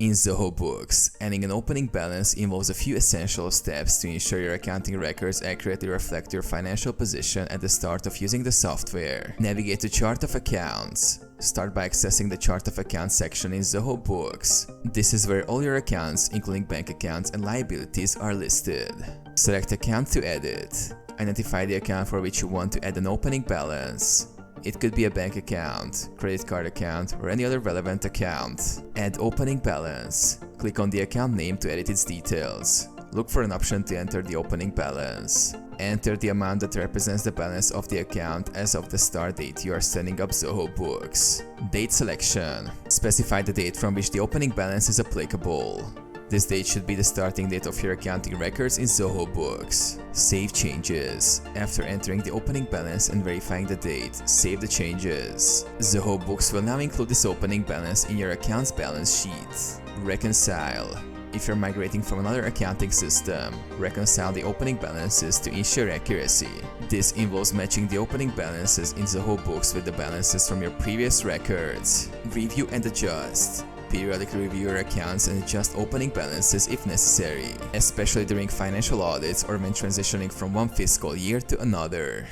In Zoho Books, adding an opening balance involves a few essential steps to ensure your accounting records accurately reflect your financial position at the start of using the software. Navigate to Chart of Accounts. Start by accessing the Chart of Accounts section in Zoho Books. This is where all your accounts, including bank accounts and liabilities, are listed. Select Account to edit. Identify the account for which you want to add an opening balance. It could be a bank account, credit card account, or any other relevant account. Add opening balance. Click on the account name to edit its details. Look for an option to enter the opening balance. Enter the amount that represents the balance of the account as of the start date you are setting up Zoho Books. Date selection. Specify the date from which the opening balance is applicable. This date should be the starting date of your accounting records in Zoho Books. Save changes. After entering the opening balance and verifying the date, save the changes. Zoho Books will now include this opening balance in your account's balance sheet. Reconcile. If you're migrating from another accounting system, reconcile the opening balances to ensure accuracy. This involves matching the opening balances in Zoho Books with the balances from your previous records. Review and adjust. Periodically review your accounts and adjust opening balances if necessary, especially during financial audits or when transitioning from one fiscal year to another.